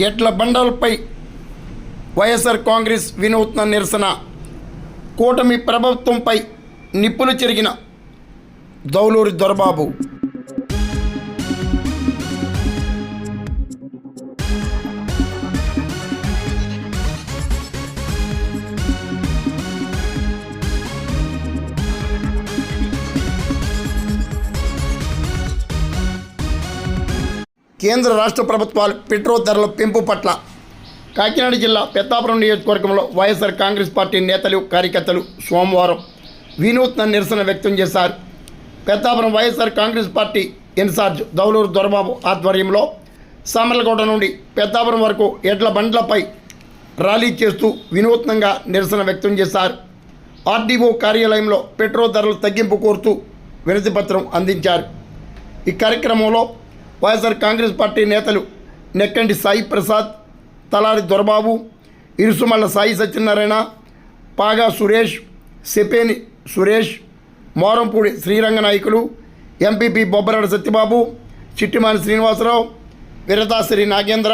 ఎడ్ల బండలపై వైఎస్ఆర్ కాంగ్రెస్ వినూత్న నిరసన. కూటమి ప్రభుత్వంపై నిప్పులు చెరిగిన దౌలూరి దొరబాబు. కేంద్ర రాష్ట్ర ప్రభుత్వాలు పెట్రోల్ ధరల పెంపు పట్ల కాకినాడ జిల్లా పెద్దాపురం నియోజకవర్గంలో వైఎస్ఆర్ కాంగ్రెస్ పార్టీ నేతలు కార్యకర్తలు సోమవారం వినూత్న నిరసన వ్యక్తం చేశారు. పెద్దాపురం వైఎస్ఆర్ కాంగ్రెస్ పార్టీ ఇన్ఛార్జ్ దౌలూరి దొరబాబు ఆధ్వర్యంలో సామర్లకోట నుండి పెద్దాపురం వరకు ఎడ్ల బండ్లపై ర్యాలీ చేస్తూ వినూత్నంగా నిరసన వ్యక్తం చేశారు. ఆర్డీఓ కార్యాలయంలో పెట్రోల్ ధరలు తగ్గింపు కోరుతూ వినతిపత్రం అందించారు. ఈ కార్యక్రమంలో వైఎస్ఆర్ కాంగ్రెస్ పార్టీ నేతలు నెక్కంటి సాయి ప్రసాద్, తలారి దొరబాబు, ఇరుసుమల్ల సాయి సత్యనారాయణ, పాగా సురేష్, సెపేని సురేష్, మోరంపూడి శ్రీరంగ నాయకులు, ఎంపీపీ బొబ్బరాడ సత్యబాబు, చిట్టిమాని శ్రీనివాసరావు, వీరదాసరి నాగేంద్ర,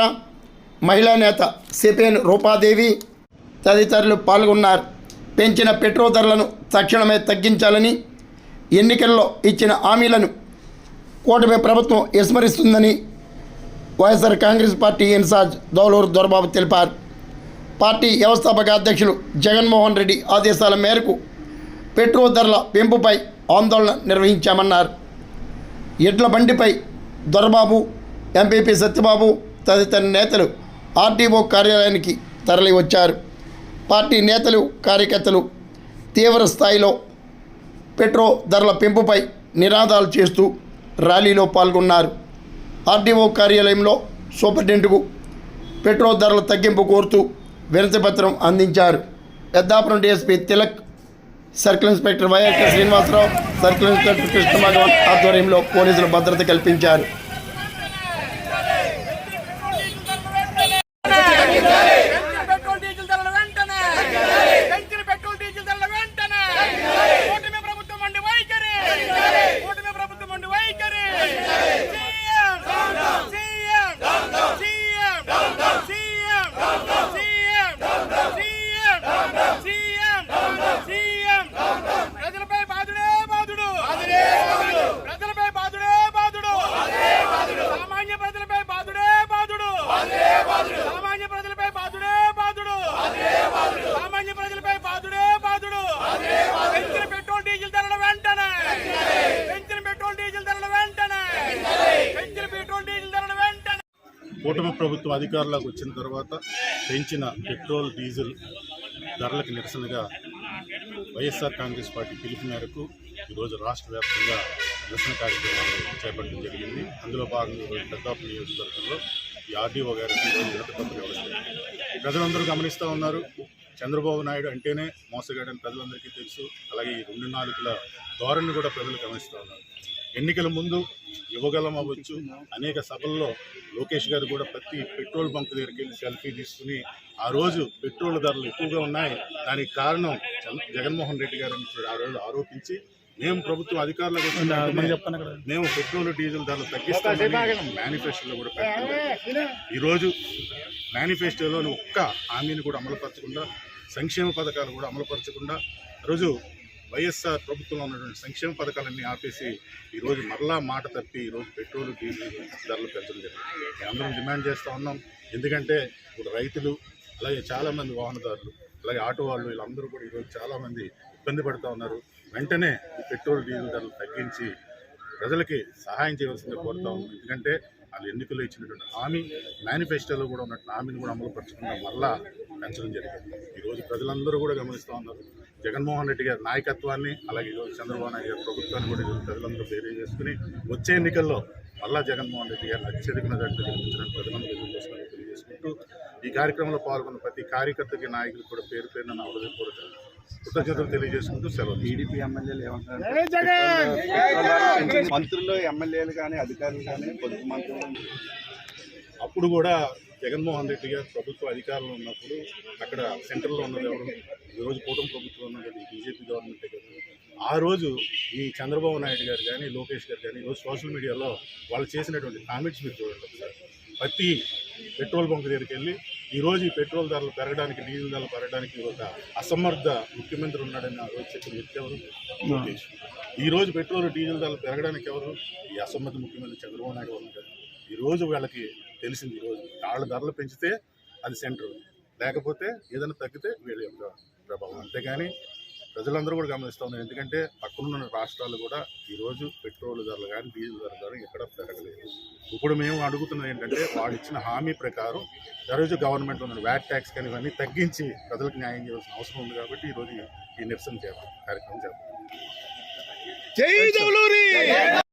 మహిళా నేత సెపేని రూపాదేవి తదితరులు పాల్గొన్నారు. పెంచిన పెట్రోల్ ధరలను తక్షణమే తగ్గించాలని, ఎన్నికల్లో ఇచ్చిన హామీలను కూటమి ప్రభుత్వం విస్మరిస్తుందని వైఎస్ఆర్ కాంగ్రెస్ పార్టీ ఇన్ఛార్జ్ దౌలూరి దొరబాబు తెలిపారు. పార్టీ వ్యవస్థాపక అధ్యక్షులు జగన్మోహన్ రెడ్డి ఆదేశాల మేరకు పెట్రోల్ ధరల పెంపుపై ఆందోళన నిర్వహించామన్నారు. ఎడ్ల బండిపై దొరబాబు, ఎంపీపీ సత్యబాబు తదితర నేతలు ఆర్డీఓ కార్యాలయానికి తరలి వచ్చారు. పార్టీ నేతలు కార్యకర్తలు తీవ్ర స్థాయిలో పెట్రోల్ ధరల పెంపుపై నినాదాలు చేస్తూ ర్యాలీలో పాల్గొన్నారు. ఆర్డీఓ కార్యాలయంలో సూపరింటెండెంట్కు పెట్రోల్ ధరల తగ్గింపు కోరుతూ వినతిపత్రం అందించారు. Peddapuram DSP Tilak, circle inspector YS Srinivasarao, circle inspector Krishnamadhavan ఆధ్వర్యంలో పోలీసులు భద్రత కల్పించారు. కూటమి ప్రభుత్వం అధికారంలోకి వచ్చిన తర్వాత పెంచిన పెట్రోల్, డీజిల్ ధరలకు నిరసనగా వైఎస్ఆర్ కాంగ్రెస్ పార్టీ పిలుపు మేరకు ఈరోజు రాష్ట్ర వ్యాప్తంగా నిరసన కార్యక్రమాలు చేపట్టడం జరిగింది. అందులో భాగంగా ఈరోజు పెద్దాపురం నియోజకవర్గంలో ఈ ఆర్డీఓ గారికి ఈరోజు వినతిపత్రం ఇవ్వడం. ప్రజలందరూ గమనిస్తూ ఉన్నారు. చంద్రబాబు నాయుడు అంటేనే మోసగాడని ప్రజలందరికీ తెలుసు. అలాగే ఈ 2 నాలుగుల ధోరణి కూడా ప్రజలు గమనిస్తూ ఉన్నారు. ఎన్నికల ముందు యువగలం అవ్వచ్చు, అనేక సభల్లో లోకేష్ గారు కూడా ప్రతి పెట్రోల్ బంక్ దగ్గరికి వెళ్ళి సెల్ఫీ తీసుకుని ఆ రోజు పెట్రోల్ ధరలు ఎక్కువగా ఉన్నాయి, దానికి కారణం జగన్మోహన్ రెడ్డి గారు అని ఆ రోజు ఆరోపించి మేము ప్రభుత్వం అధికారంలోకి వచ్చిన మేము పెట్రోల్, డీజిల్ ధరలు తగ్గిస్తామని మేనిఫెస్టోలో కూడా పెట్టారు. ఈరోజు మేనిఫెస్టోలోని ఒక్క హామీని కూడా అమలుపరచకుండా, సంక్షేమ పథకాలు కూడా అమలుపరచకుండా రోజు వైఎస్ఆర్ ప్రభుత్వంలో ఉన్నటువంటి సంక్షేమ పథకాలన్నీ ఆపేసి ఈరోజు మరలా మాట తప్పి ఈరోజు పెట్రోల్, డీజిల్ ధరలు పెంచడం జరిగింది. మేమందరం డిమాండ్ చేస్తూ ఉన్నాం. ఎందుకంటే ఇప్పుడు రైతులు, అలాగే చాలామంది వాహనదారులు, అలాగే ఆటో వాళ్ళు, వీళ్ళందరూ కూడా ఈరోజు చాలామంది ఇబ్బంది పడుతూ ఉన్నారు. వెంటనే ఈ పెట్రోల్, డీజిల్ ధరలు తగ్గించి ప్రజలకి సహాయం చేయవలసిందే కోరుతా ఉన్నాం. ఎందుకంటే వాళ్ళు ఎన్నికల్లో ఇచ్చినటువంటి హామీ, మేనిఫెస్టోలో కూడా ఉన్నటువంటి హామీని కూడా అమలుపరచకుండా మరలా పెంచడం జరిగింది. ఈరోజు ప్రజలందరూ కూడా గమనిస్తూ ఉన్నారు. జగన్మోహన్ రెడ్డి గారి నాయకత్వాన్ని, అలాగే ఈరోజు చంద్రబాబు నాయుడు గారి ప్రభుత్వాన్ని కూడా ఈరోజు ప్రజలందరూ బేరీ చేసుకుని వచ్చే ఎన్నికల్లో మళ్ళా జగన్మోహన్ రెడ్డి గారిని అత్యధిక మెజార్టీ గెలిపించడానికి ప్రజలందరూ ఎదుర్కోవాలని తెలియజేసుకుంటూ ఈ కార్యక్రమంలో పాల్గొన్న ప్రతి కార్యకర్తకి, నాయకులకు కూడా పేరు పేరున నా హృదయపూర్వక కృతజ్ఞతలు తెలియజేసుకుంటూ సెలవు. టీడీపీ ఎమ్మెల్యేలు ఏమంటారు? మంత్రులు, ఎమ్మెల్యేలు కానీ, అధికారులు కానీ, పొదుపు మంత్రులు అప్పుడు కూడా జగన్మోహన్ రెడ్డి గారు ప్రభుత్వ అధికారంలో ఉన్నప్పుడు అక్కడ సెంట్రల్లో ఉన్నది ఎవరు? ఈరోజు కూటమి ప్రభుత్వం ఉన్నది బీజేపీ గవర్నమెంటే కదా. ఆ రోజు ఈ చంద్రబాబు నాయుడు గారు కానీ, లోకేష్ గారు కానీ ఈరోజు సోషల్ మీడియాలో వాళ్ళు చేసినటువంటి కామెంట్స్ మీరు చూడండి ఒకసారి. ప్రతి పెట్రోల్ బంక్ దగ్గరికి వెళ్ళి ఈరోజు ఈ పెట్రోల్ ధరలు పెరగడానికి, డీజిల్ ధరలు పెరగడానికి ఒక అసమర్థ ముఖ్యమంత్రి ఉన్నాడని ఆ రోజు చెప్పిన వ్యక్తి ఎవరు? లోకేష్. ఈరోజు పెట్రోల్ డీజిల్ ధరలు పెరగడానికి ఎవరు? ఈ అసమర్థ ముఖ్యమంత్రి చంద్రబాబు నాయుడు ఉన్నారు. ఈరోజు వీళ్ళకి తెలిసింది, ఈరోజు వాళ్ళ ధరలు పెంచితే అది సెంటర్, లేకపోతే ఏదైనా తగ్గితే వీళ్ళ యొక్క ప్రభావం. అంతేగాని ప్రజలందరూ కూడా గమనిస్తూ ఉన్నారు. ఎందుకంటే పక్కనున్న రాష్ట్రాలు కూడా ఈరోజు పెట్రోల్ ధరలు కానీ డీజిల్ ధరలు కానీ ఎక్కడ పెరగలేదు. ఇప్పుడు మేము అడుగుతున్నది ఏంటంటే వాళ్ళు ఇచ్చిన హామీ ప్రకారం ఈరోజు గవర్నమెంట్ ఉన్న వ్యాట్ ట్యాక్స్ కానీ ఇవన్నీ తగ్గించి ప్రజలకు న్యాయం చేయాల్సిన అవసరం ఉంది. కాబట్టి ఈరోజు ఈ నిరసన కార్యక్రమం చేద్దాం.